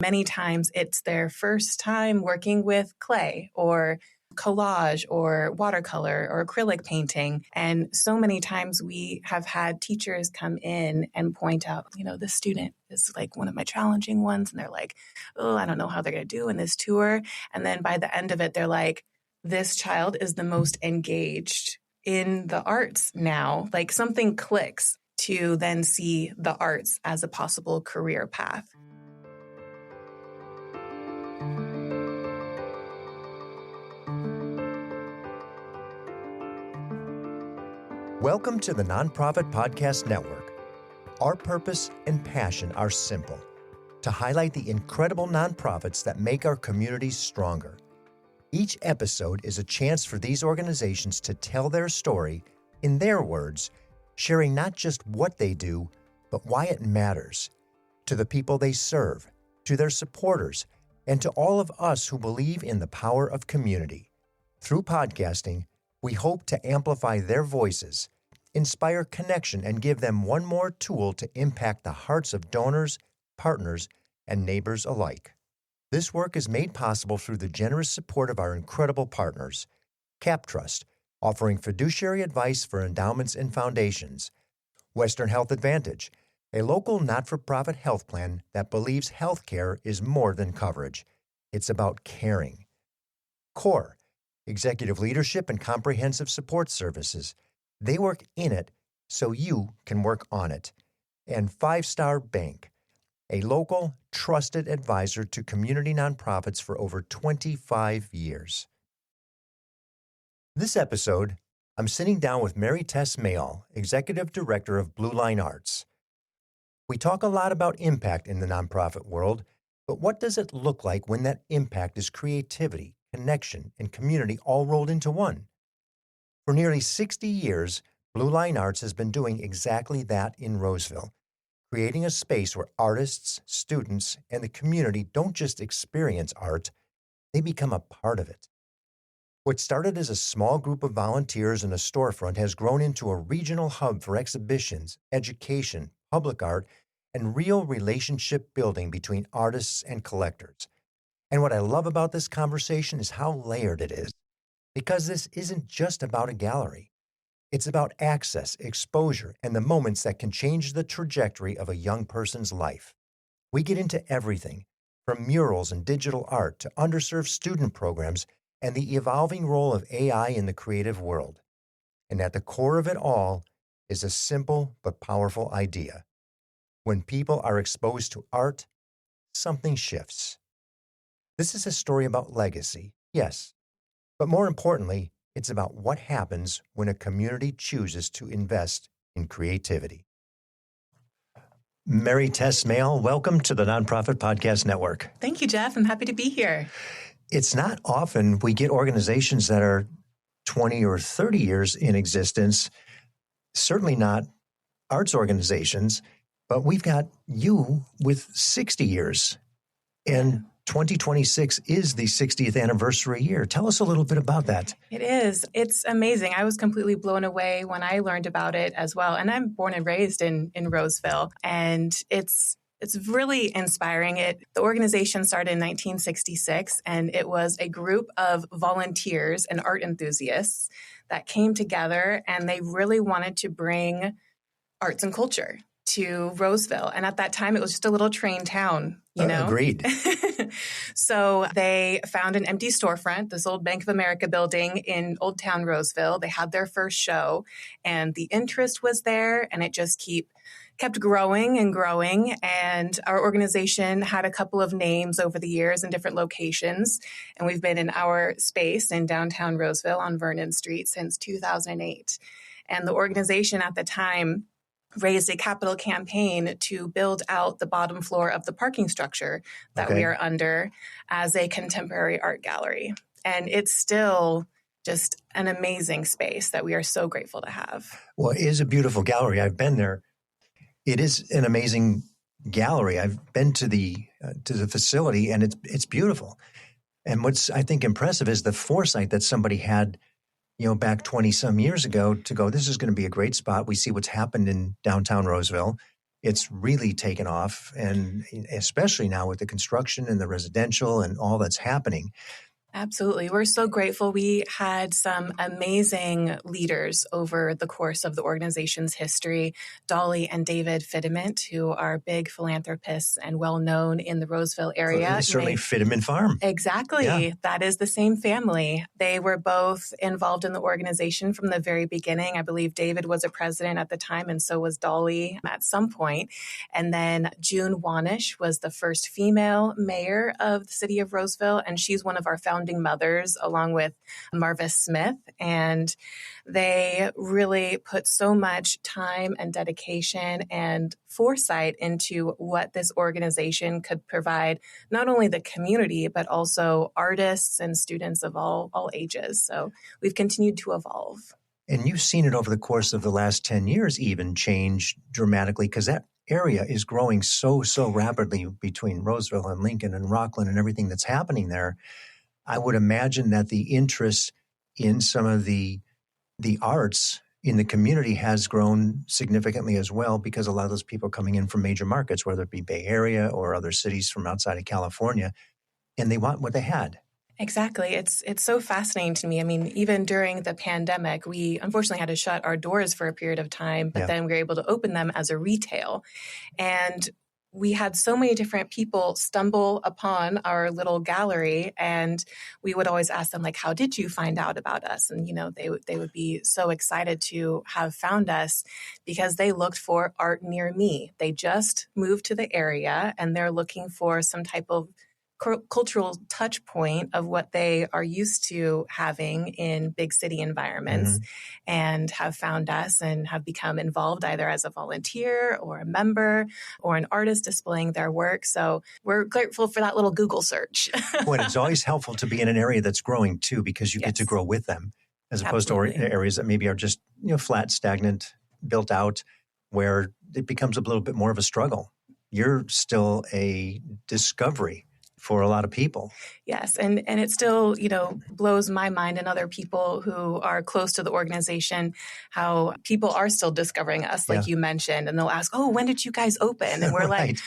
Many times it's their first time working with clay or collage or watercolor or acrylic painting. And so many times we have had teachers come in and point out, this student is like one of my challenging ones. And they're like, oh, I don't know how they're going to do in this tour. And then by the end of it, they're like, this child is the most engaged in the arts now. Like something clicks to then see the arts as a possible career path. Welcome to the Nonprofit Podcast Network. Our purpose and passion are simple: to highlight the incredible nonprofits that make our communities stronger. Each episode is a chance for these organizations to tell their story in their words, sharing not just what they do, but why it matters to the people they serve, to their supporters, and to all of us who believe in the power of community. Through podcasting, we hope to amplify their voices, inspire connection, and give them one more tool to impact the hearts of donors, partners, and neighbors alike. This work is made possible through the generous support of our incredible partners: Cap Trust, offering fiduciary advice for endowments and foundations; Western Health Advantage, a local not-for-profit health plan that believes healthcare is more than coverage. It's about caring; CORE, Executive Leadership and Comprehensive Support Services. They work in it so you can work on it. And Five Star Bank, a local, trusted advisor to community nonprofits for over 25 years. This episode, I'm sitting down with Mary Tess Mail, Executive Director of Blue Line Arts. We talk a lot about impact in the nonprofit world, but what does it look like when that impact is creativity, connection, and community all rolled into one? For nearly 60 years, Blue Line Arts has been doing exactly that in Roseville, creating a space where artists, students, and the community don't just experience art, they become a part of it. What started as a small group of volunteers in a storefront has grown into a regional hub for exhibitions, education, public art, and real relationship building between artists and collectors. And what I love about this conversation is how layered it is, because this isn't just about a gallery. It's about access, exposure, and the moments that can change the trajectory of a young person's life. We get into everything, from murals and digital art to underserved student programs and the evolving role of AI in the creative world. And at the core of it all is a simple but powerful idea. When people are exposed to art, something shifts. This is a story about legacy, yes, but more importantly, it's about what happens when a community chooses to invest in creativity. Mary Tess Mail, welcome to the Nonprofit Podcast Network. Thank you, Jeff. I'm happy to be here. It's not often we get organizations that are 20 or 30 years in existence, certainly not arts organizations, but we've got you with 60 years. And 2026 is the 60th anniversary year. Tell us a little bit about that. It is. It's amazing. I was completely blown away when I learned about it as well. And I'm born and raised in Roseville. And it's really inspiring. The organization started in 1966, and it was a group of volunteers and art enthusiasts that came together, and they really wanted to bring arts and culture to Roseville. And at that time, it was just a little train town, Agreed. So they found an empty storefront, this old Bank of America building in Old Town Roseville. They had their first show, and the interest was there, and it just kept growing and growing. And our organization had a couple of names over the years in different locations. And we've been in our space in downtown Roseville on Vernon Street since 2008. And the organization at the time raised a capital campaign to build out the bottom floor of the parking structure that we are under as a contemporary art gallery. And it's still just an amazing space that we are so grateful to have. Well, it is a beautiful gallery. I've been there. It is an amazing gallery. I've been to the facility, and it's beautiful. And what's, I think, impressive is the foresight that somebody had, back 20 some years ago to go, this is going to be a great spot. We see what's happened in downtown Roseville. it's really taken off, and especially now with the construction and the residential and all that's happening. Absolutely. We're so grateful. We had some amazing leaders over the course of the organization's history. Dolly and David Fidiment, who are big philanthropists and well known in the Roseville area. Certainly Fidiment Farm. Exactly. Yeah. That is the same family. They were both involved in the organization from the very beginning. I believe David was a president at the time, and so was Dolly at some point. And then June Wanish was the first female mayor of the city of Roseville, and she's one of our founding mothers, along with Marvis Smith. And they really put so much time and dedication and foresight into what this organization could provide, not only the community, but also artists and students of all ages. So we've continued to evolve. And you've seen it over the course of the last 10 years even change dramatically, because that area is growing so rapidly between Roseville and Lincoln and Rockland and everything that's happening there. I would imagine that the interest in some of the arts in the community has grown significantly as well, because a lot of those people are coming in from major markets, whether it be Bay Area or other cities from outside of California, and they want what they had. Exactly. It's so fascinating to me. I mean, even during the pandemic, we unfortunately had to shut our doors for a period of time, but then we were able to open them as a retail. And we had so many different people stumble upon our little gallery, and we would always ask them, like, how did you find out about us? And, they would be so excited to have found us because they looked for art near me. They just moved to the area and they're looking for some type of cultural touch point of what they are used to having in big city environments, and have found us and have become involved either as a volunteer or a member or an artist displaying their work. So we're grateful for that little Google search. Well, it's always helpful to be in an area that's growing too, because you get to grow with them, as opposed to areas that maybe are just flat, stagnant, built out, where it becomes a little bit more of a struggle. You're still a discovery for a lot of people. Yes. And it still, blows my mind and other people who are close to the organization, how people are still discovering us, like you mentioned. And they'll ask, oh, when did you guys open? And we're like,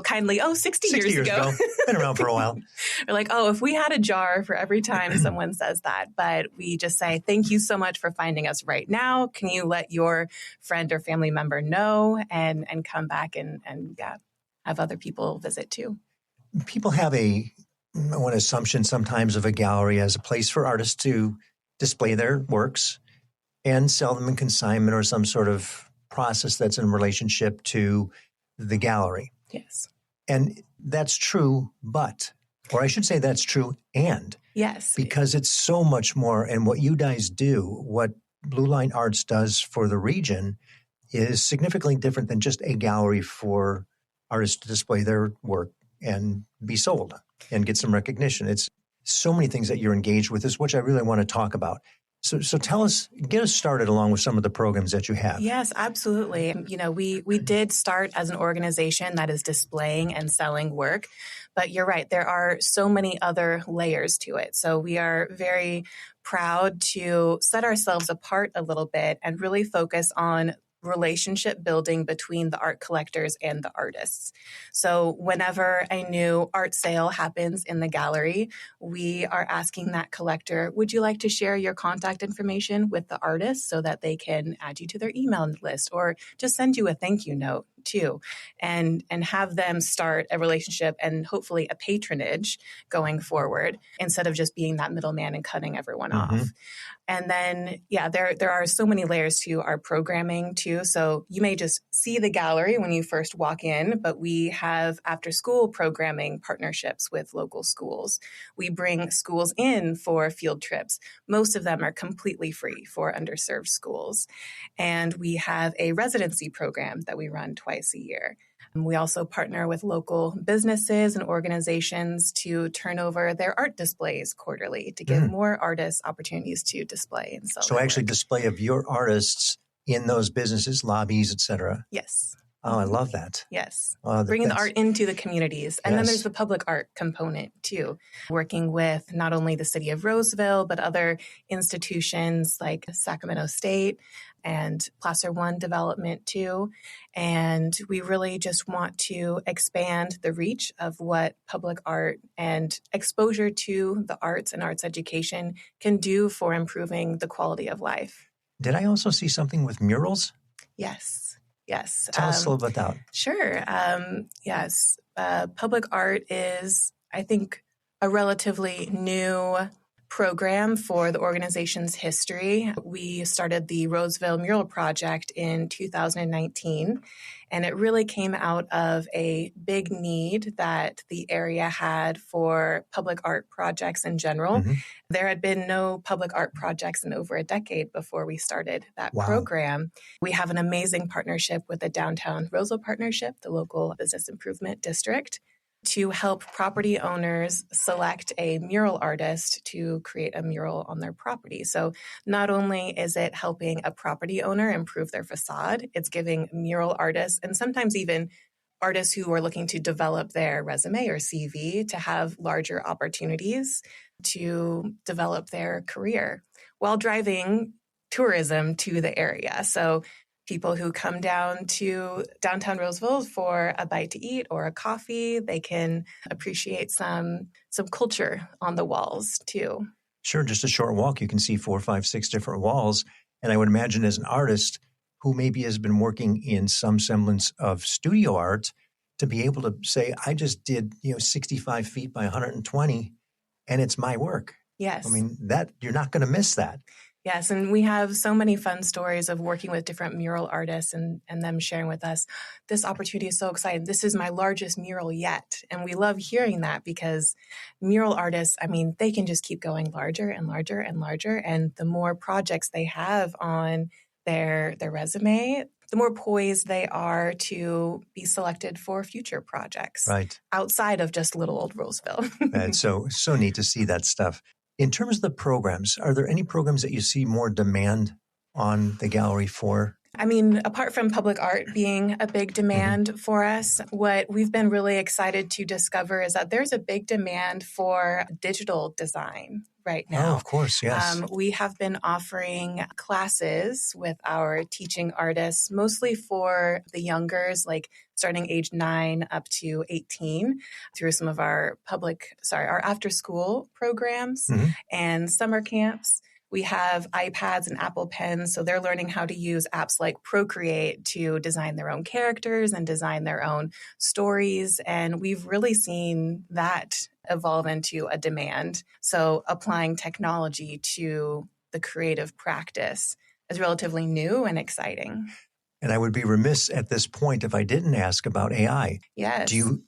kindly, 60 years ago. Been around for a while. We're like, oh, if we had a jar for every time someone says that. But we just say, thank you so much for finding us right now. Can you let your friend or family member know and come back and have other people visit too? People have one assumption sometimes of a gallery as a place for artists to display their works and sell them in consignment or some sort of process that's in relationship to the gallery. Yes. And that's true, or I should say that's true and. Yes. Because it's so much more. And what you guys do, what Blue Line Arts does for the region, is significantly different than just a gallery for artists to display their work and be sold and get some recognition. It's so many things that you're engaged with, which I really want to talk about. So tell us, get us started along with some of the programs that you have. Yes, absolutely. We did start as an organization that is displaying and selling work, but you're right, there are so many other layers to it. So we are very proud to set ourselves apart a little bit and really focus on relationship building between the art collectors and the artists. So whenever a new art sale happens in the gallery, we are asking that collector, would you like to share your contact information with the artist so that they can add you to their email list or just send you a thank you note too, and have them start a relationship and hopefully a patronage going forward instead of just being that middleman and cutting everyone off. And then, there are so many layers to our programming too. So you may just see the gallery when you first walk in, but we have after school programming partnerships with local schools. We bring schools in for field trips. Most of them are completely free for underserved schools. And we have a residency program that we run twice a year. We also partner with local businesses and organizations to turn over their art displays quarterly to give more artists opportunities to display and sell. So actually display of your artists in those businesses, lobbies, et cetera. Yes. Oh, I love that. Yes. Bringing the art into the communities. And then there's the public art component too, working with not only the city of Roseville, but other institutions like Sacramento State and Placer One development too. And we really just want to expand the reach of what public art and exposure to the arts and arts education can do for improving the quality of life. Did I also see something with murals? Yes. Yes. Tell us a little about that. Sure. Yes. Public art is, I think, a relatively new program for the organization's history. We started the Roseville Mural Project in 2019, and it really came out of a big need that the area had for public art projects in general. Mm-hmm. There had been no public art projects in over a decade before we started that program. We have an amazing partnership with the Downtown Roseville Partnership, the local business improvement district, to help property owners select a mural artist to create a mural on their property. So not only is it helping a property owner improve their facade, it's giving mural artists and sometimes even artists who are looking to develop their resume or CV to have larger opportunities to develop their career while driving tourism to the area. So people who come down to downtown Roseville for a bite to eat or a coffee, they can appreciate some culture on the walls too. Sure, just a short walk, you can see 4, 5, 6 different walls. And I would imagine as an artist who maybe has been working in some semblance of studio art, to be able to say, I just did 65 feet by 120, and it's my work. Yes. I mean, that you're not going to miss that. Yes, and we have so many fun stories of working with different mural artists and them sharing with us, this opportunity is so exciting. This is my largest mural yet. And we love hearing that because mural artists, I mean, they can just keep going larger and larger and larger. And the more projects they have on their resume, the more poised they are to be selected for future projects. Right. Outside of just little old Roseville. It's so neat to see that stuff. In terms of the programs, are there any programs that you see more demand on the gallery for? I mean, apart from public art being a big demand for us, what we've been really excited to discover is that there's a big demand for digital design right now. Oh, of course, yes. We have been offering classes with our teaching artists, mostly for the youngers, like starting age 9 up to 18, through some of our our after school programs and summer camps. We have iPads and Apple Pens, so they're learning how to use apps like Procreate to design their own characters and design their own stories. And we've really seen that evolve into a demand. So applying technology to the creative practice is relatively new and exciting. And I would be remiss at this point if I didn't ask about AI. Yes. Do you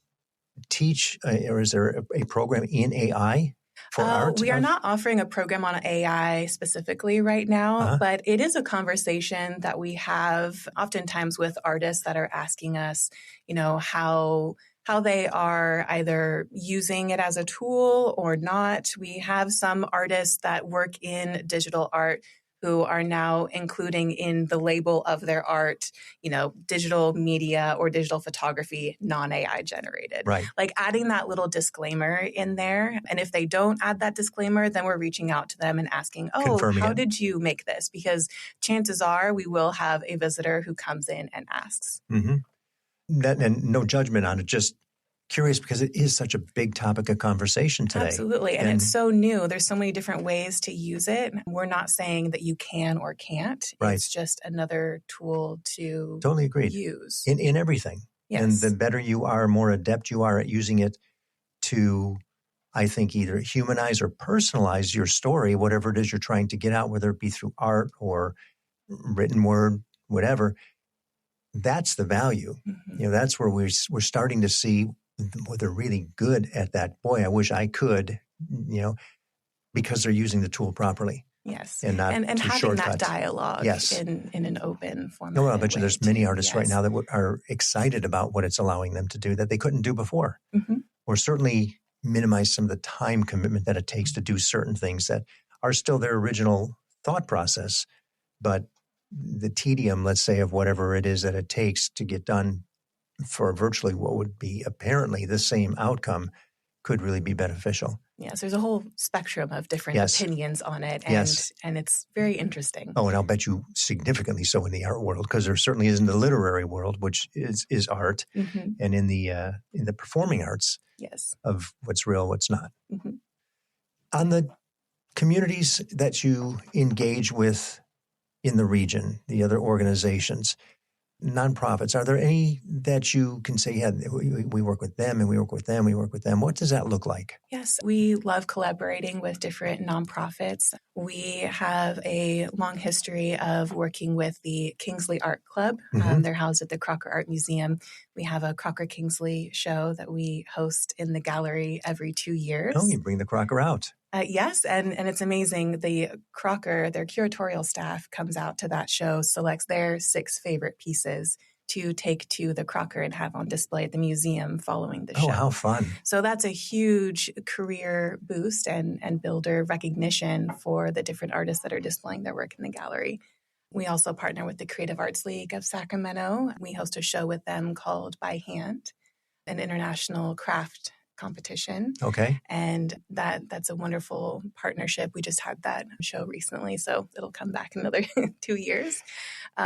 teach, or is there a program in AI? For art? We are not offering a program on AI specifically right now, but it is a conversation that we have oftentimes with artists that are asking us, how they are either using it as a tool or not. We have some artists that work in digital art who are now including in the label of their art, digital media or digital photography, non-AI generated. Right. Like adding that little disclaimer in there. And if they don't add that disclaimer, then we're reaching out to them and asking, how did you make this? Because chances are we will have a visitor who comes in and asks. Mm-hmm. And no judgment on it, just curious because it is such a big topic of conversation today. Absolutely. And it's so new. There's so many different ways to use it. We're not saying that you can or can't. Right. It's just another tool to totally agreed. Use. In everything. Yes. And the better you are, more adept you are at using it to, I think, either humanize or personalize your story, whatever it is you're trying to get out, whether it be through art or written word, whatever. That's the value. Mm-hmm. That's where we're starting to see they're really good at that. Boy, I wish I could, because they're using the tool properly. Yes. And not and having shortcut. that dialogue yes. in an open format. No, I bet you there's many artists yes. right now that are excited about what it's allowing them to do that they couldn't do before. Mm-hmm. Or certainly minimize some of the time commitment that it takes to do certain things that are still their original thought process. But the tedium, let's say, of whatever it is that it takes to get done for virtually what would be apparently the same outcome could really be beneficial. Yes, there's a whole spectrum of different opinions on it, and it's very interesting. Oh, and I'll bet you significantly so in the art world, because there certainly is in the literary world, which is art, and in the performing arts, of what's real, what's not. On the communities that you engage with in the region, the other organizations, nonprofits, are there any that you can say, yeah, we work with them and we work with them, we work with them? What does that look like? Yes, we love collaborating with different nonprofits. We have a long history of working with the Kingsley Art Club. They're housed at the Crocker Art Museum. We have a Crocker Kingsley show that we host in the gallery every 2 years. Oh, you bring the Crocker out. Yes, and it's amazing. The Crocker, their curatorial staff comes out to that show, selects their 6 favorite pieces to take to the Crocker and have on display at the museum following the show. Oh, how fun. So that's a huge career boost and builder recognition for the different artists that are displaying their work in the gallery. We also partner with the Creative Arts League of Sacramento. We host a show with them called By Hand, an international craft competition. Okay. And that's a wonderful partnership. We just had that show recently, so it'll come back in another 2 years.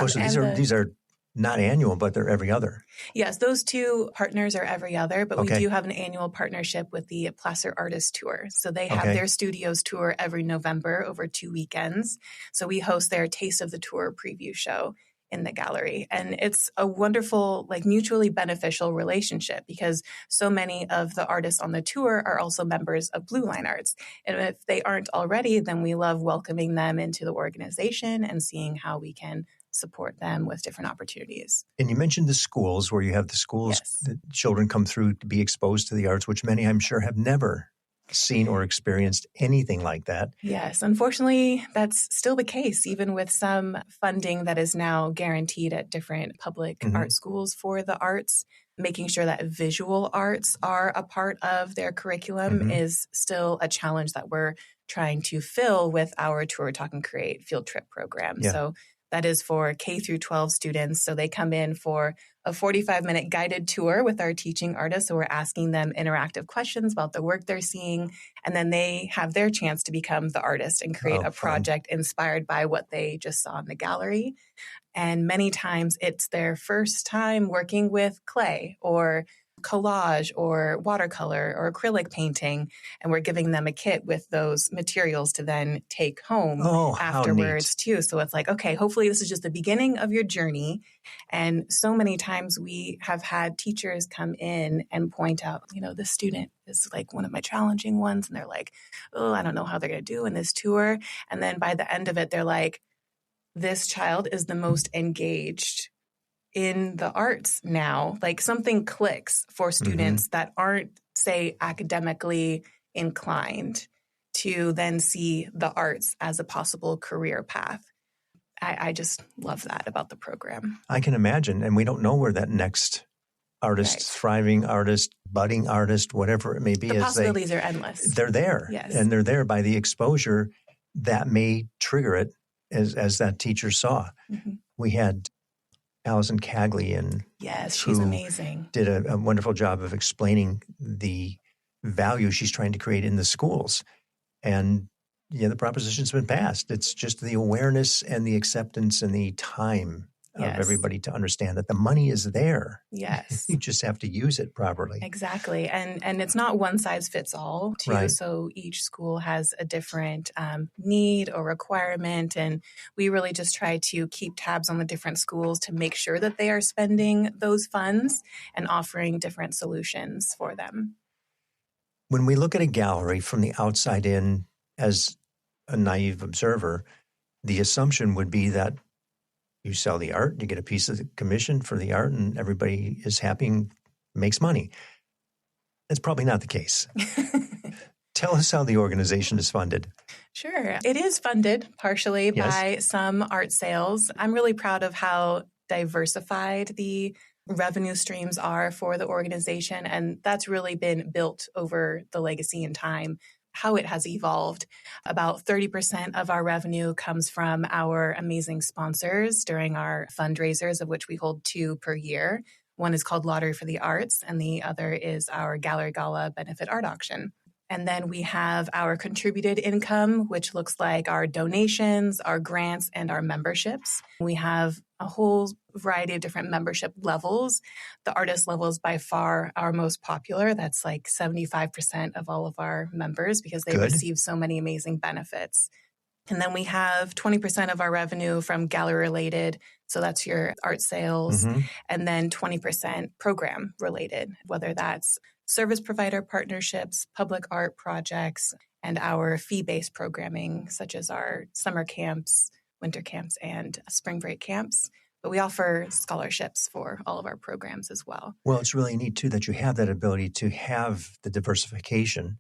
So these are not annual, but they're every other. Yes, those 2 partners are every other, but we do have an annual partnership with the Placer Artist Tour. So they have their studios tour every November over 2 weekends. So we host their Taste of the Tour preview show in the gallery. And it's a wonderful, mutually beneficial relationship because so many of the artists on the tour are also members of Blue Line Arts. And if they aren't already, then we love welcoming them into the organization and seeing how we can support them with different opportunities. And you mentioned the schools, where you have the schools that children come through to be exposed to the arts, which many, I'm sure, have never seen or experienced anything like that. Yes, unfortunately, that's still the case, even with some funding that is now guaranteed at different public art schools for the arts. Making sure that visual arts are a part of their curriculum is still a challenge that we're trying to fill with our Tour, Talk, and Create field trip program. So that is for K through 12 students. So they come in for a 45-minute guided tour with our teaching artists. So we're asking them interactive questions about the work they're seeing. And then they have their chance to become the artist and create a project inspired by what they just saw in the gallery. And many times it's their first time working with clay or collage or watercolor or acrylic painting, and we're giving them a kit with those materials to then take home afterwards too. So it's like, okay, hopefully this is just the beginning of your journey. And so many times we have had teachers come in and point out, this student is one of my challenging ones. And they're like, oh, I don't know how they're going to do in this tour. And then by the end of it, they're like, this child is the most engaged in the arts now. Something clicks for students that aren't, say, academically inclined to then see the arts as a possible career path. I just love that about the program. I can imagine. And we don't know where that next artist, thriving artist, budding artist, whatever it may be. The possibilities are endless. They're there. Yes. And they're there by the exposure that may trigger it, as that teacher saw. We had Allison Cagley, and she's amazing. Did a wonderful job of explaining the value she's trying to create in the schools. And the proposition's been passed. It's just the awareness and the acceptance and the time of everybody to understand that the money is there. Yes. You just have to use it properly. Exactly. And it's not one size fits all, too. Right. So each school has a different need or requirement. And we really just try to keep tabs on the different schools to make sure that they are spending those funds and offering different solutions for them. When we look at a gallery from the outside in as a naive observer, the assumption would be that you sell the art, you get a piece of the commission for the art, and everybody is happy and makes money. That's probably not the case. Tell us how the organization is funded. Sure. It is funded partially by some art sales. I'm really proud of how diversified the revenue streams are for the organization, and that's really been built over the legacy and time. How it has evolved. About 30% of our revenue comes from our amazing sponsors during our fundraisers, of which we hold 2 per year. One is called Lottery for the Arts, and the other is our Gallery Gala Benefit Art Auction. And then we have our contributed income, which looks like our donations, our grants, and our memberships. We have a whole variety of different membership levels. The artist level is by far our most popular. That's like 75% of all of our members because they receive so many amazing benefits. And then we have 20% of our revenue from gallery related. So that's your art sales. And then 20% program related, whether that's service provider partnerships, public art projects, and our fee-based programming, such as our summer camps, winter camps, and spring break camps. But we offer scholarships for all of our programs as well. Well, it's really neat, too, that you have that ability to have the diversification.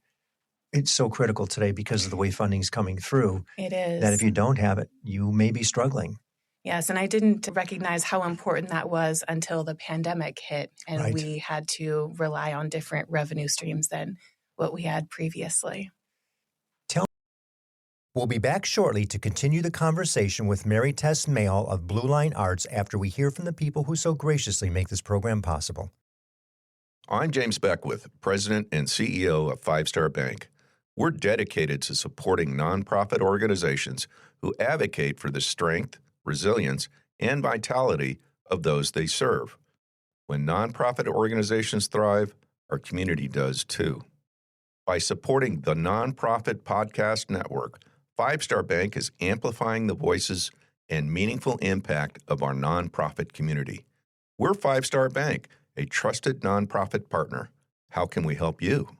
It's so critical today because of the way funding's coming through. It is. That if you don't have it, you may be struggling. Yes, and I didn't recognize how important that was until the pandemic hit, and we had to rely on different revenue streams than what we had previously. We'll be back shortly to continue the conversation with Mary Tess Mail of Blue Line Arts after we hear from the people who so graciously make this program possible. I'm James Beckwith, President and CEO of Five Star Bank. We're dedicated to supporting nonprofit organizations who advocate for the strength, resilience, and vitality of those they serve. When nonprofit organizations thrive, our community does too. By supporting the Nonprofit Podcast Network, Five Star Bank is amplifying the voices and meaningful impact of our nonprofit community. We're Five Star Bank, a trusted nonprofit partner. How can we help you?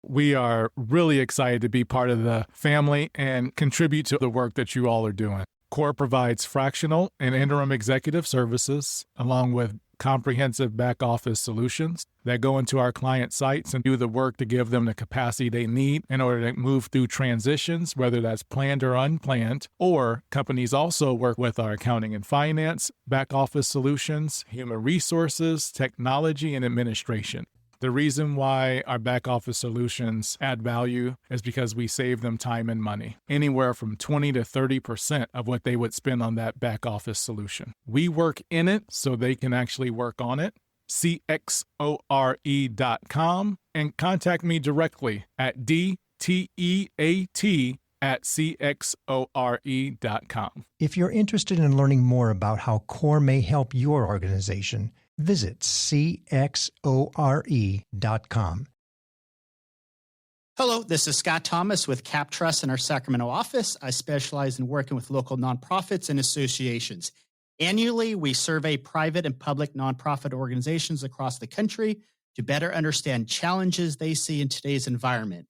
We are really excited to be part of the family and contribute to the work that you all are doing. CORE provides fractional and interim executive services, along with comprehensive back office solutions that go into our client sites and do the work to give them the capacity they need in order to move through transitions, whether that's planned or unplanned. Or companies also work with our accounting and finance, back office solutions, human resources, technology, and administration. The reason why our back office solutions add value is because we save them time and money, anywhere from 20 to 30% of what they would spend on that back office solution. We work in it so they can actually work on it. CXORE.com and contact me directly at dteat@cxore.com. If you're interested in learning more about how CORE may help your organization, visit CXORE.com. Hello, this is Scott Thomas with Cap Trust in our Sacramento office. I specialize in working with local nonprofits and associations. Annually, we survey private and public nonprofit organizations across the country to better understand challenges they see in today's environment.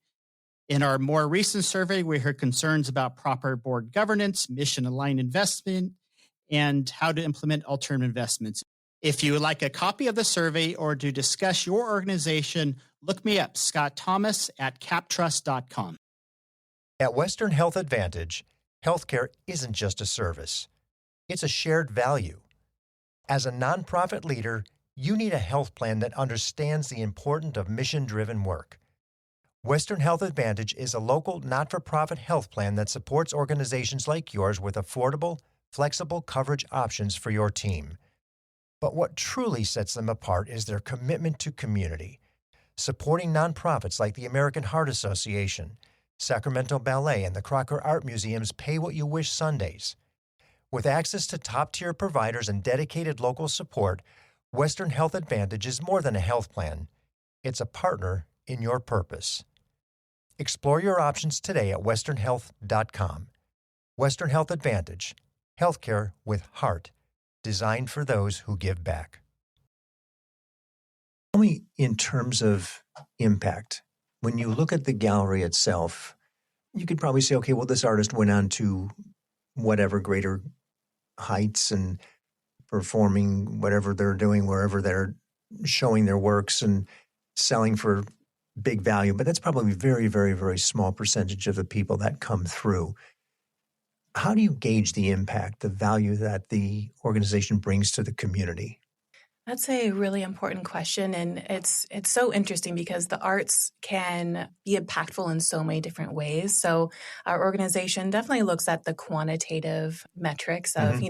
In our more recent survey, we heard concerns about proper board governance, mission-aligned investment, and how to implement alternative investments. If you would like a copy of the survey or to discuss your organization, look me up, Scott Thomas at captrust.com. At Western Health Advantage, healthcare isn't just a service. It's a shared value. As a nonprofit leader, you need a health plan that understands the importance of mission-driven work. Western Health Advantage is a local, not-for-profit health plan that supports organizations like yours with affordable, flexible coverage options for your team. But what truly sets them apart is their commitment to community, supporting nonprofits like the American Heart Association, Sacramento Ballet, and the Crocker Art Museum's Pay What You Wish Sundays. With access to top-tier providers and dedicated local support, Western Health Advantage is more than a health plan. It's a partner in your purpose. Explore your options today at westernhealth.com. Western Health Advantage, healthcare with heart, designed for those who give back. Tell me, in terms of impact, when you look at the gallery itself, you could probably say, okay, well, this artist went on to whatever greater heights and performing whatever they're doing, wherever they're showing their works and selling for big value. But that's probably a very, very, very small percentage of the people that come through. How do you gauge the impact, the value that the organization brings to the community? That's a really important question, and it's so interesting because the arts can be impactful in so many different ways. So our organization definitely looks at the quantitative metrics of,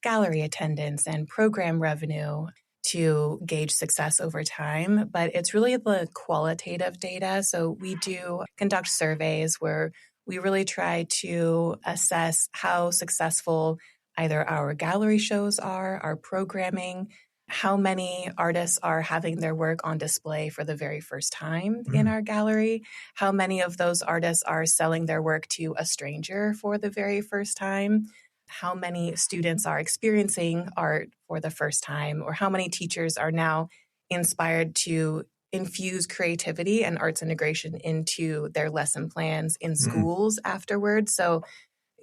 gallery attendance and program revenue to gauge success over time, but it's really the qualitative data. So we do conduct surveys where we really try to assess how successful either our gallery shows are, our programming, how many artists are having their work on display for the very first time in our gallery, how many of those artists are selling their work to a stranger for the very first time, how many students are experiencing art for the first time, or how many teachers are now inspired to infuse creativity and arts integration into their lesson plans in schools afterwards. So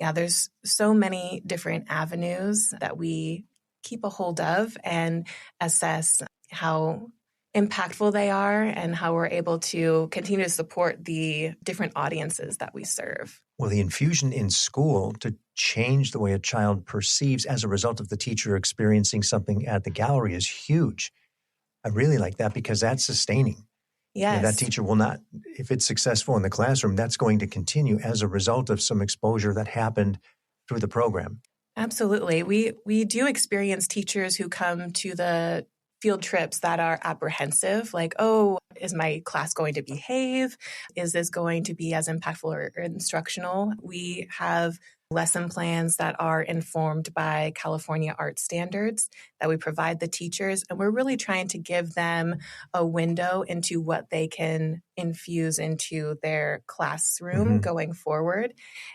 yeah, there's so many different avenues that we keep a hold of and assess how impactful they are and how we're able to continue to support the different audiences that we serve. Well, the infusion in school to change the way a child perceives as a result of the teacher experiencing something at the gallery is huge. I really like that because that's sustaining. Yes. You know, that teacher will not, if it's successful in the classroom, that's going to continue as a result of some exposure that happened through the program. Absolutely. We do experience teachers who come to the field trips that are apprehensive, like, oh, is my class going to behave? Is this going to be as impactful or instructional? We have lesson plans that are informed by California art standards that we provide the teachers. And we're really trying to give them a window into what they can infuse into their classroom going forward.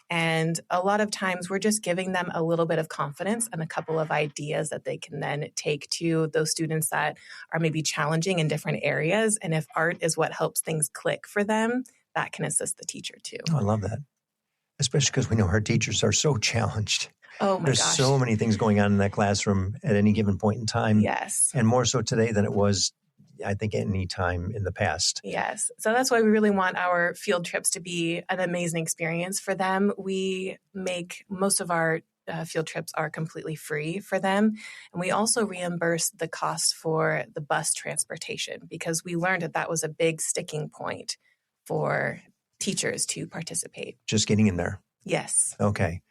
And a lot of times we're just giving them a little bit of confidence and a couple of ideas that they can then take to those students that are maybe challenging in different areas. And if art is what helps things click for them, that can assist the teacher too. Oh, I love that. Especially because we know our teachers are so challenged. Oh my There's gosh. so many things going on in that classroom at any given point in time. Yes. And more so today than it was, I think, any time in the past. Yes. So that's why we really want our field trips to be an amazing experience for them. We make most of our field trips are completely free for them. And we also reimburse the cost for the bus transportation because we learned that that was a big sticking point for teachers to participate. Just getting in there. Yes. Okay.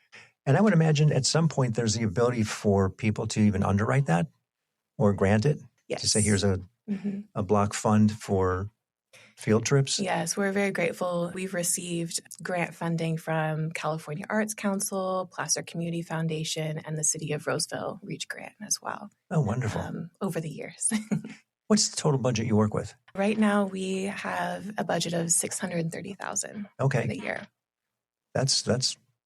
And I would imagine at some point there's the ability for people to even underwrite that or grant it. Yes. To say here's a block fund for field trips. Yes, we're very grateful. We've received grant funding from California Arts Council, Placer Community Foundation, and the City of Roseville Reach Grant as well. Oh, wonderful. Over the years. What's the total budget you work with? Right now, we have a budget of $630,000 for the year. That's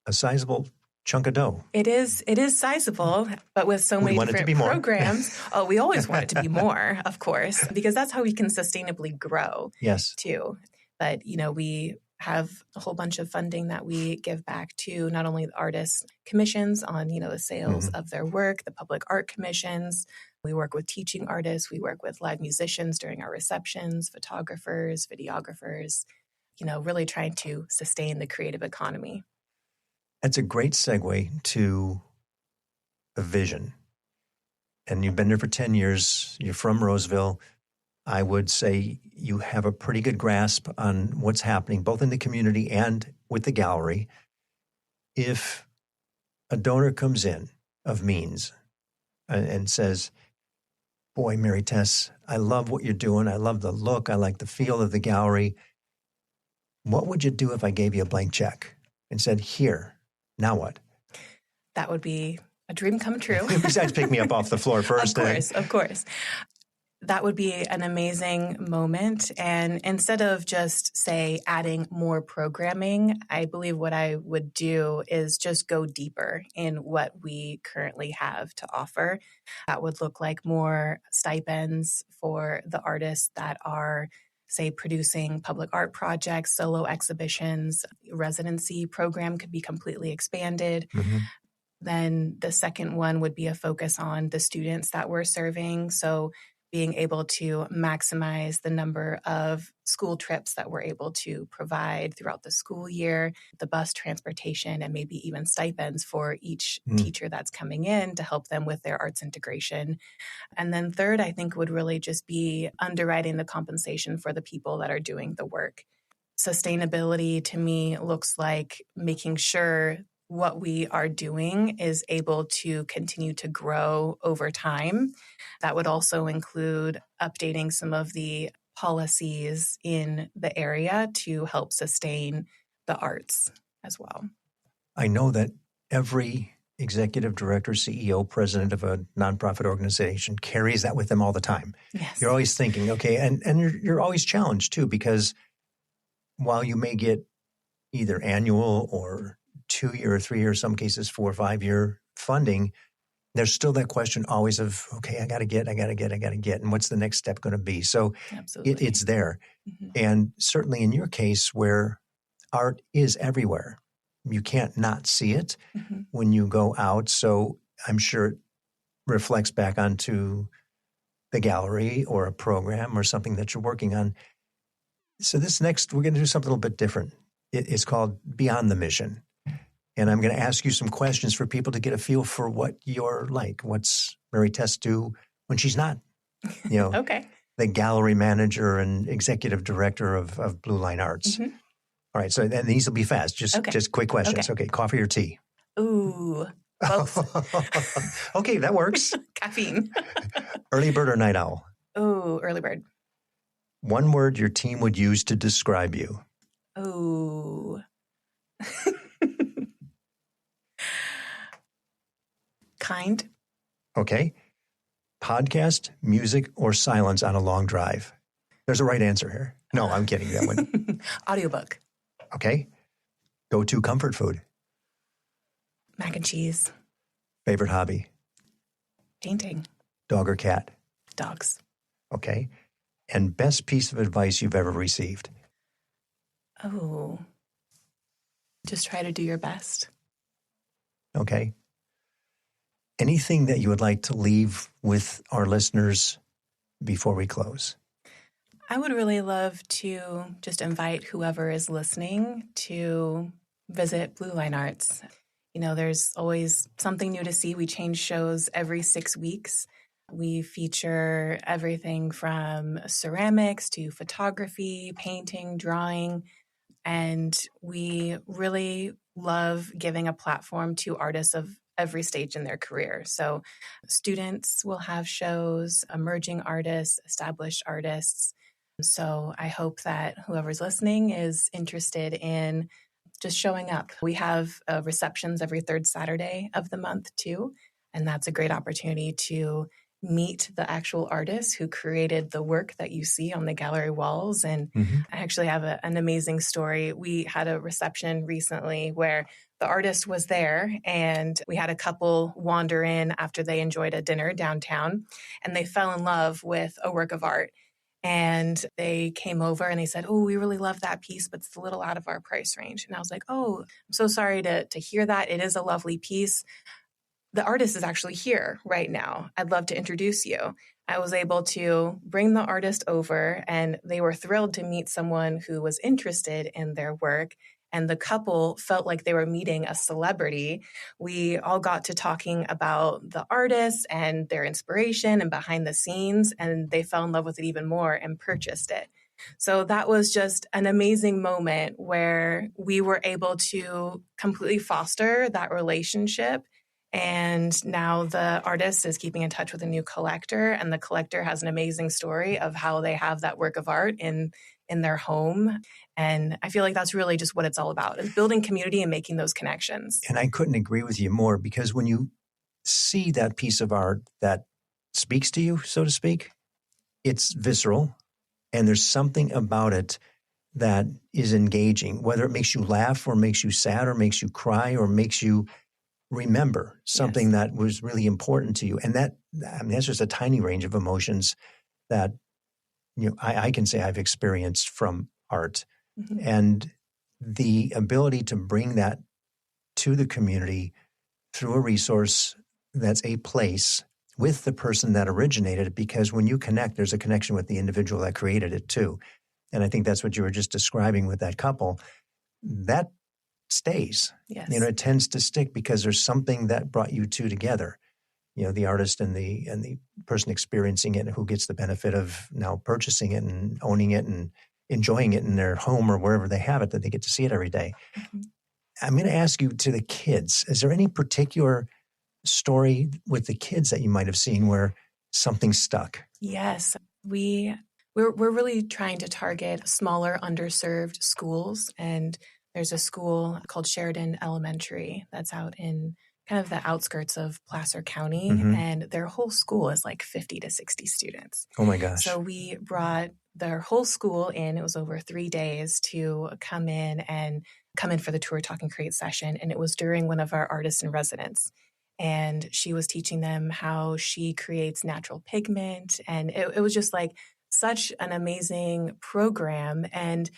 a sizable chunk of dough. It is sizable, but with so many different programs. Oh, we always want it to be more, of course, because that's how we can sustainably grow. Yes. Too. But, we have a whole bunch of funding that we give back to not only the artists' commissions on, the sales of their work, the public art commissions. We work with teaching artists. We work with live musicians during our receptions, photographers, videographers, really trying to sustain the creative economy. That's a great segue to a vision. And you've been there for 10 years. You're from Roseville. I would say you have a pretty good grasp on what's happening, both in the community and with the gallery. If a donor comes in of means and says, boy, Mary Tess, I love what you're doing. I love the look. I like the feel of the gallery. What would you do if I gave you a blank check and said, here, now what? That would be a dream come true. Besides pick me up off the floor first. Of course. That would be an amazing moment. And instead of just, say, adding more programming, I believe what I would do is just go deeper in what we currently have to offer. That would look like more stipends for the artists that are, say, producing public art projects, solo exhibitions. Residency program could be completely expanded. Then the second one would be a focus on the students that we're serving. So being able to maximize the number of school trips that we're able to provide throughout the school year, the bus transportation, and maybe even stipends for each teacher that's coming in to help them with their arts integration. And then third, I think would really just be underwriting the compensation for the people that are doing the work. Sustainability to me looks like making sure what we are doing is able to continue to grow over time. That would also include updating some of the policies in the area to help sustain the arts as well. I know that every executive director, CEO, president of a nonprofit organization carries that with them all the time. Yes. You're always thinking, okay, and you're always challenged too, because while you may get either annual or 2-year, 3-year, some cases 4 or 5-year funding, there's still that question always of, okay, I got to get, and what's the next step going to be? So Absolutely. it's there. Mm-hmm. And certainly in your case where art is everywhere, you can't not see it when you go out. So I'm sure it reflects back onto the gallery or a program or something that you're working on. So this next, we're going to do something a little bit different. It's called Beyond the Mission. And I'm going to ask you some questions for people to get a feel for what you're like. What's Mary Tess do when she's not, Okay. the gallery manager and executive director of Blue Line Arts. Mm-hmm. All right. So then these will be fast. Just quick questions. Okay. Coffee or tea? Ooh, both. Okay. That works. Caffeine. Early bird or night owl? Ooh, early bird. One word your team would use to describe you? Ooh. Kind. Okay. Podcast, music, or silence on a long drive? There's a right answer here. No, I'm kidding. That one. Audiobook. Okay. Go-to comfort food? Mac and cheese. Favorite hobby? Painting. Dog or cat? Dogs. Okay. And best piece of advice you've ever received? Oh. Just try to do your best. Okay. Anything that you would like to leave with our listeners before we close? I would really love to just invite whoever is listening to visit Blue Line Arts. There's always something new to see. We change shows every 6 weeks. We feature everything from ceramics to photography, painting, drawing, and we really love giving a platform to artists of every stage in their career. So students will have shows, emerging artists, established artists. So I hope that whoever's listening is interested in just showing up. We have receptions every third Saturday of the month too, and that's a great opportunity to meet the actual artists who created the work that you see on the gallery walls. And I actually have an amazing story. We had a reception recently where the artist was there and we had a couple wander in after they enjoyed a dinner downtown and they fell in love with a work of art. And they came over and they said, oh, we really love that piece, but it's a little out of our price range. And I was like, oh, I'm so sorry to hear that. It is a lovely piece. The artist is actually here right now. I'd love to introduce you. I was able to bring the artist over and they were thrilled to meet someone who was interested in their work. And the couple felt like they were meeting a celebrity. We all got to talking about the artist and their inspiration and behind the scenes, and they fell in love with it even more and purchased it. So that was just an amazing moment where we were able to completely foster that relationship. And now the artist is keeping in touch with a new collector, and the collector has an amazing story of how they have that work of art in their home. And I feel like that's really just what it's all about, is building community and making those connections. And I couldn't agree with you more, because when you see that piece of art that speaks to you, so to speak, it's visceral. And there's something about it that is engaging, whether it makes you laugh or makes you sad or makes you cry or makes you remember something that was really important to you. And that's just a tiny range of emotions that I can say I've experienced from art. And the ability to bring that to the community through a resource that's a place with the person that originated it, because when you connect, there's a connection with the individual that created it too. And I think that's what you were just describing with that couple. That stays. Yes. It tends to stick because there's something that brought you two together. The artist and the person experiencing it, who gets the benefit of now purchasing it and owning it and enjoying it in their home or wherever they have it, that they get to see it every day. I'm going to ask you to the kids. Is there any particular story with the kids that you might have seen where something stuck? Yes, we're really trying to target smaller, underserved schools. And there's a school called Sheridan Elementary that's out in kind of the outskirts of Placer County. Mhm. And their whole school is like 50 to 60 students. Oh my gosh. So we brought their whole school in. It was over 3 days to come in for the Tour, Talk, and Create session. And it was during one of our artists in residence. And she was teaching them how she creates natural pigment. And it was just like such an amazing program. And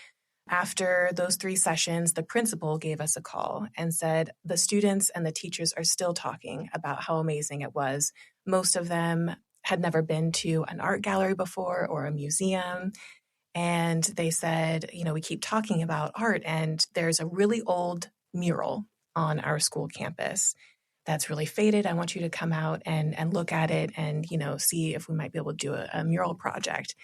after those 3 sessions, the principal gave us a call and said, the students and the teachers are still talking about how amazing it was. Most of them had never been to an art gallery before or a museum. And they said, we keep talking about art, and there's a really old mural on our school campus that's really faded. I want you to come out and look at it and, see if we might be able to do a mural project.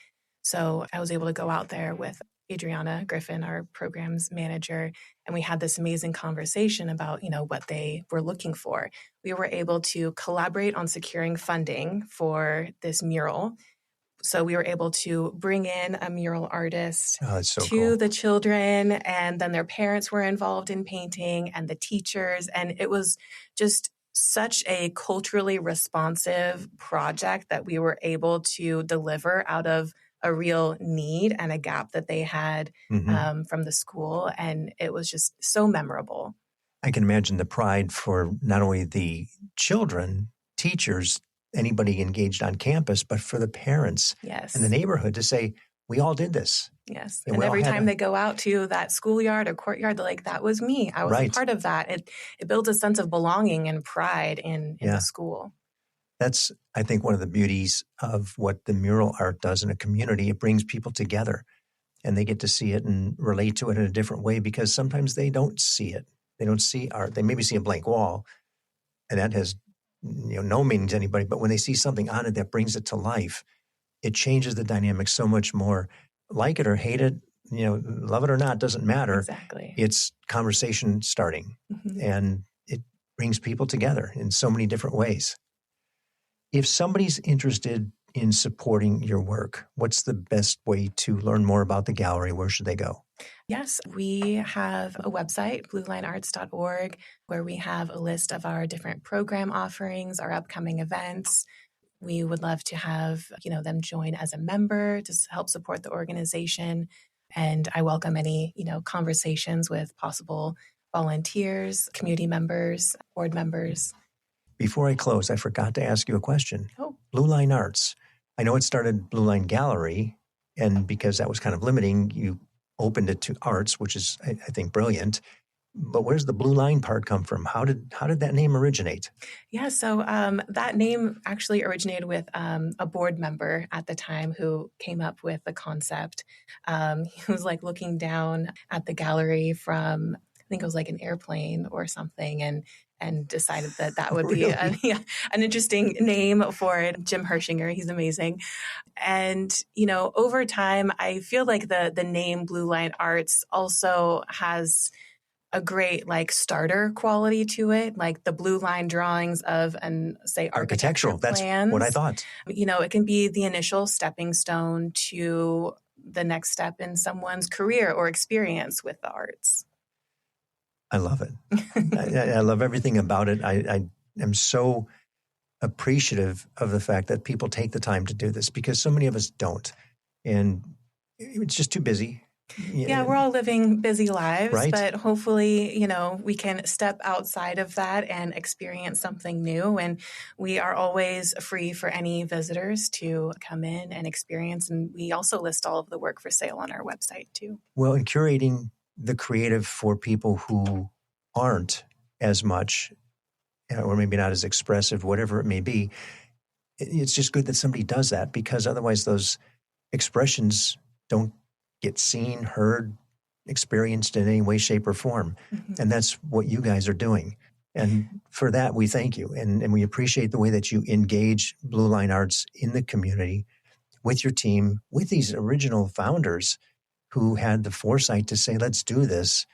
So I was able to go out there with Adriana Griffin, our programs manager, and we had this amazing conversation about, what they were looking for. We were able to collaborate on securing funding for this mural. So we were able to bring in a mural artist cool. the children, and then their parents were involved in painting, and the teachers. And it was just such a culturally responsive project that we were able to deliver out of a real need and a gap that they had from the school. And it was just so memorable. I can imagine the pride for not only the children, teachers, anybody engaged on campus, but for the parents and the neighborhood to say, we all did this. Yes. And every time they go out to that schoolyard or courtyard, they're like, that was me. I was a part of that. It builds a sense of belonging and pride in the school. That's, I think, one of the beauties of what the mural art does in a community. It brings people together and they get to see it and relate to it in a different way, because sometimes they don't see it. They don't see art. They maybe see a blank wall, and that has no meaning to anybody. But when they see something on it that brings it to life, it changes the dynamic so much more. Like it or hate it, love it or not, doesn't matter. Exactly. It's conversation starting, and it brings people together in so many different ways. If somebody's interested in supporting your work, what's the best way to learn more about the gallery? Where should they go? Yes, we have a website, bluelinearts.org, where we have a list of our different program offerings, our upcoming events. We would love to have, them join as a member to help support the organization. And I welcome any, conversations with possible volunteers, community members, board members. Before I close, I forgot to ask you a question. Oh. Blue Line Arts. I know it started Blue Line Gallery, and because that was kind of limiting, you opened it to arts, which is, I think, brilliant. But where's the Blue Line part come from? How did that name originate? Yeah, so that name actually originated with a board member at the time who came up with the concept. He was like looking down at the gallery from, I think it was like an airplane or something, and decided that would be an interesting name for it. Jim Hershinger, he's amazing. And, over time, I feel like the name Blue Line Arts also has a great starter quality to it, like the blue line drawings of architectural That's plans. what I thought. It can be the initial stepping stone to the next step in someone's career or experience with the arts. I love it. I love everything about it. I am so appreciative of the fact that people take the time to do this, because so many of us don't. And it's just too busy. Yeah, we're all living busy lives, right? But hopefully, we can step outside of that and experience something new. And we are always free for any visitors to come in and experience. And we also list all of the work for sale on our website too. Well, in curating the creative for people who aren't as much, or maybe not as expressive, whatever it may be, it's just good that somebody does that, because otherwise those expressions don't get seen, heard, experienced in any way, shape, or form. And that's what you guys are doing. And for that, we thank you. And we appreciate the way that you engage Blue Line Arts in the community with your team, with these original founders who had the foresight to say, let's do this.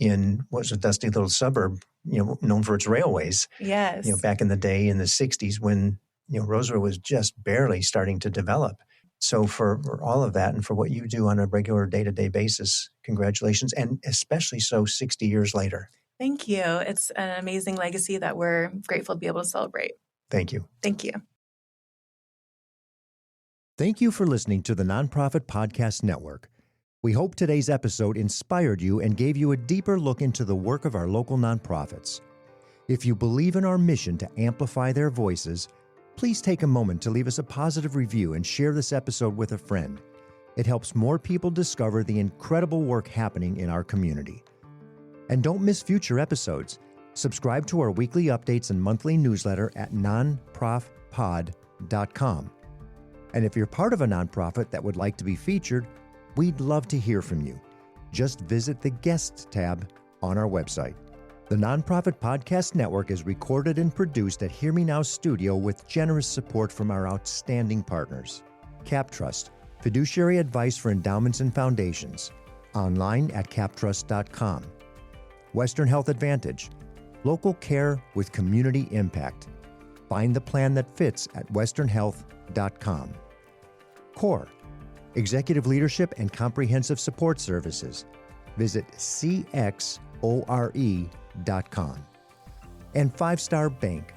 in what was a dusty little suburb, known for its railways. Yes. Back in the day in the 60s when, Roseville was just barely starting to develop. So for all of that and for what you do on a regular day-to-day basis, congratulations. And especially so 60 years later. Thank you. It's an amazing legacy that we're grateful to be able to celebrate. Thank you. Thank you. Thank you for listening to the Nonprofit Podcast Network. We hope today's episode inspired you and gave you a deeper look into the work of our local nonprofits. If you believe in our mission to amplify their voices, please take a moment to leave us a positive review and share this episode with a friend. It helps more people discover the incredible work happening in our community. And don't miss future episodes. Subscribe to our weekly updates and monthly newsletter at nonprofpod.com. And if you're part of a nonprofit that would like to be featured, we'd love to hear from you. Just visit the Guests tab on our website. The Nonprofit Podcast Network is recorded and produced at Hear Me Now Studio with generous support from our outstanding partners. CapTrust, fiduciary advice for endowments and foundations. Online at captrust.com. Western Health Advantage, local care with community impact. Find the plan that fits at westernhealth.com. CORE, executive leadership and comprehensive support services. Visit cxore.com. And 5 Star Bank,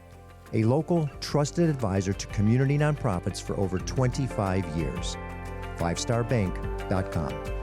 a local trusted advisor to community nonprofits for over 25 years. 5starbank.com.